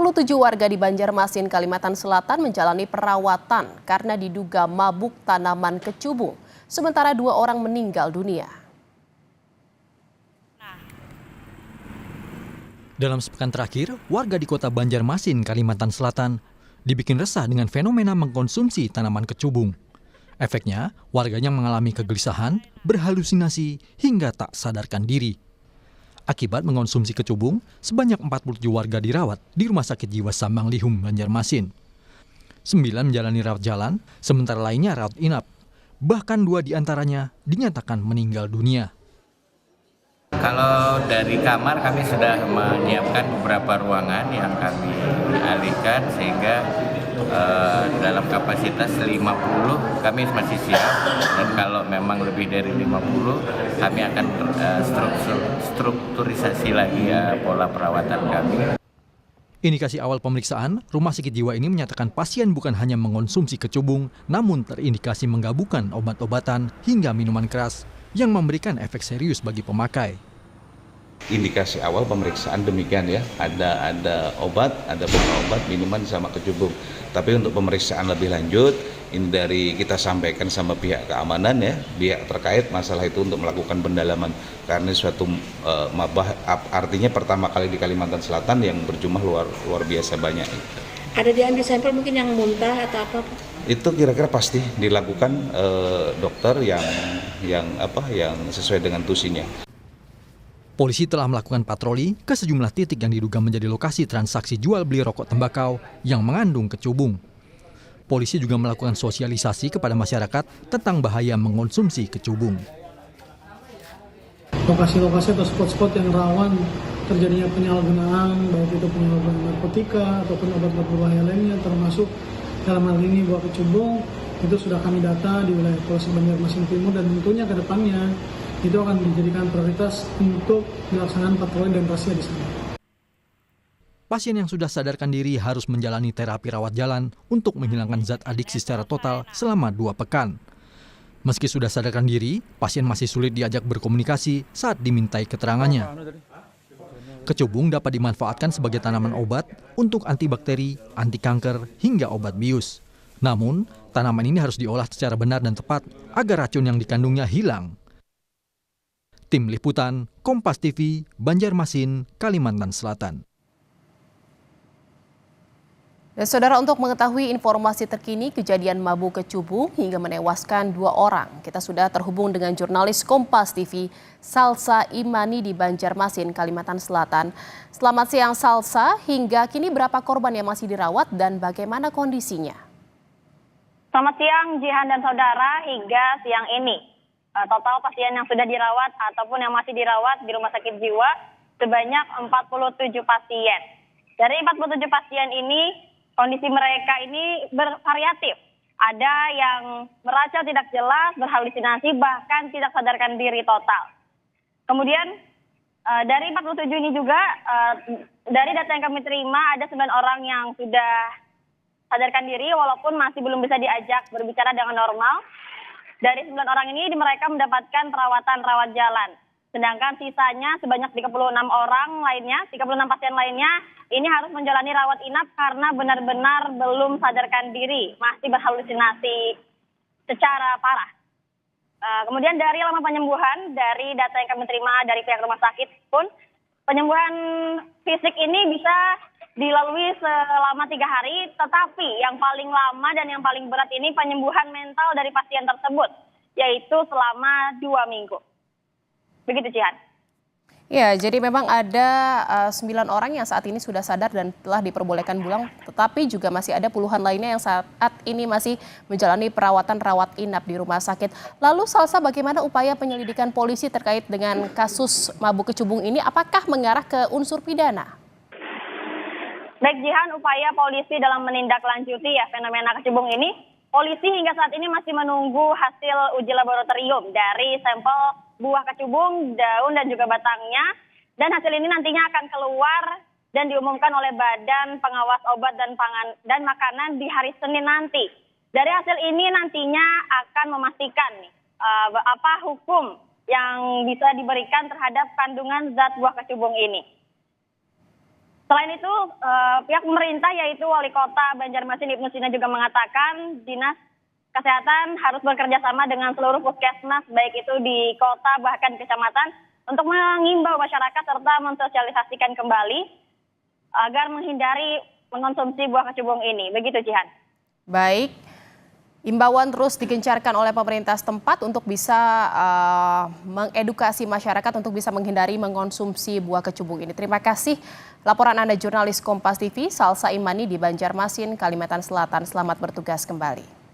47 warga di Banjarmasin, Kalimantan Selatan menjalani perawatan karena diduga mabuk tanaman kecubung. Sementara 2 orang meninggal dunia. Dalam sepekan terakhir, warga di kota Banjarmasin, Kalimantan Selatan dibikin resah dengan fenomena mengkonsumsi tanaman kecubung. Efeknya, warganya mengalami kegelisahan, berhalusinasi, hingga tak sadarkan diri. Akibat mengonsumsi kecubung, sebanyak 47 warga dirawat di Rumah Sakit Jiwa Sambang Lihum, Banjarmasin. 9 menjalani rawat jalan, sementara lainnya rawat inap. Bahkan 2 diantaranya dinyatakan meninggal dunia. Kalau dari kamar kami sudah menyiapkan beberapa ruangan yang kami alihkan sehingga dalam kapasitas 50 kami masih siap, dan kalau memang lebih dari 50 kami akan strukturisasi lagi pola perawatan kami. Indikasi awal pemeriksaan, Rumah Sakit Jiwa ini menyatakan pasien bukan hanya mengonsumsi kecubung, namun terindikasi menggabungkan obat-obatan hingga minuman keras yang memberikan efek serius bagi pemakai. Indikasi awal pemeriksaan demikian ya, ada obat, ada obat, minuman sama kecubung. Tapi untuk pemeriksaan lebih lanjut, ini dari kita sampaikan sama pihak keamanan ya, pihak terkait masalah itu untuk melakukan pendalaman. Karena suatu mabah, artinya pertama kali di Kalimantan Selatan yang berjumlah luar biasa banyak. Ada diambil sampel mungkin yang muntah atau apa? Itu kira-kira pasti dilakukan dokter yang sesuai dengan tusinya. Polisi telah melakukan patroli ke sejumlah titik yang diduga menjadi lokasi transaksi jual beli rokok tembakau yang mengandung kecubung. Polisi juga melakukan sosialisasi kepada masyarakat tentang bahaya mengonsumsi kecubung. Lokasi-lokasi atau spot-spot yang rawan terjadinya penyalahgunaan, baik itu penyalahgunaan narkotika ataupun obat-obat berbahaya lainnya, termasuk dalam hal ini buah kecubung, itu sudah kami data di wilayah Polres Banjarmasin Timur, dan tentunya ke depannya itu akan dijadikan prioritas untuk dilaksanakan patroli dan razia di sana. Pasien yang sudah sadarkan diri harus menjalani terapi rawat jalan untuk menghilangkan zat adiksi secara total selama 2 pekan. Meski sudah sadarkan diri, pasien masih sulit diajak berkomunikasi saat dimintai keterangannya. Kecubung dapat dimanfaatkan sebagai tanaman obat untuk antibakteri, anti kanker, hingga obat bius. Namun, tanaman ini harus diolah secara benar dan tepat agar racun yang dikandungnya hilang. Tim Liputan, Kompas TV, Banjarmasin, Kalimantan Selatan. Dan saudara, untuk mengetahui informasi terkini kejadian mabuk kecubung hingga menewaskan 2 orang, kita sudah terhubung dengan jurnalis Kompas TV, Salsa Imani di Banjarmasin, Kalimantan Selatan. Selamat siang Salsa, hingga kini berapa korban yang masih dirawat dan bagaimana kondisinya? Selamat siang Jihan dan saudara, hingga siang ini total pasien yang sudah dirawat ataupun yang masih dirawat di Rumah Sakit Jiwa sebanyak 47 pasien. Dari 47 pasien ini, kondisi mereka ini bervariatif. Ada yang meracau tidak jelas, berhalusinasi, bahkan tidak sadarkan diri total. Kemudian dari 47 ini juga, dari data yang kami terima, ada 9 orang yang sudah sadarkan diri walaupun masih belum bisa diajak berbicara dengan normal. Dari 9 orang ini mereka mendapatkan perawatan rawat jalan. Sedangkan sisanya sebanyak 36 orang lainnya, 36 pasien lainnya ini harus menjalani rawat inap karena benar-benar belum sadarkan diri, masih berhalusinasi secara parah. Kemudian dari lama penyembuhan, dari data yang kami terima dari pihak rumah sakit pun, penyembuhan fisik ini bisa dilalui selama 3 hari, tetapi yang paling lama dan yang paling berat ini penyembuhan mental dari pasien tersebut, yaitu selama 2 minggu. Begitu, Cihan. Ya, jadi memang ada 9 orang yang saat ini sudah sadar dan telah diperbolehkan pulang, tetapi juga masih ada puluhan lainnya yang saat ini masih menjalani perawatan rawat inap di rumah sakit. Lalu Salsa, bagaimana upaya penyelidikan polisi terkait dengan kasus mabuk kecubung ini? Apakah mengarah ke unsur pidana? Baik Jihan, upaya polisi dalam menindaklanjuti fenomena kecubung ini, polisi hingga saat ini masih menunggu hasil uji laboratorium dari sampel buah kecubung, daun dan juga batangnya, dan hasil ini nantinya akan keluar dan diumumkan oleh Badan Pengawas Obat dan Pangan dan Makanan di hari Senin nanti. Dari hasil ini nantinya akan memastikan apa hukum yang bisa diberikan terhadap kandungan zat buah kecubung ini. Selain itu, pihak pemerintah yaitu Wali Kota Banjarmasin Ibnu Sina juga mengatakan Dinas Kesehatan harus bekerja sama dengan seluruh puskesmas baik itu di kota bahkan kecamatan untuk mengimbau masyarakat serta mensosialisasikan kembali agar menghindari mengonsumsi buah kecubung ini. Begitu, Jihan. Baik, imbauan terus digencarkan oleh pemerintah setempat untuk bisa mengedukasi masyarakat untuk bisa menghindari mengonsumsi buah kecubung ini. Terima kasih laporan Anda jurnalis Kompas TV, Salsa Imani di Banjarmasin, Kalimantan Selatan. Selamat bertugas kembali.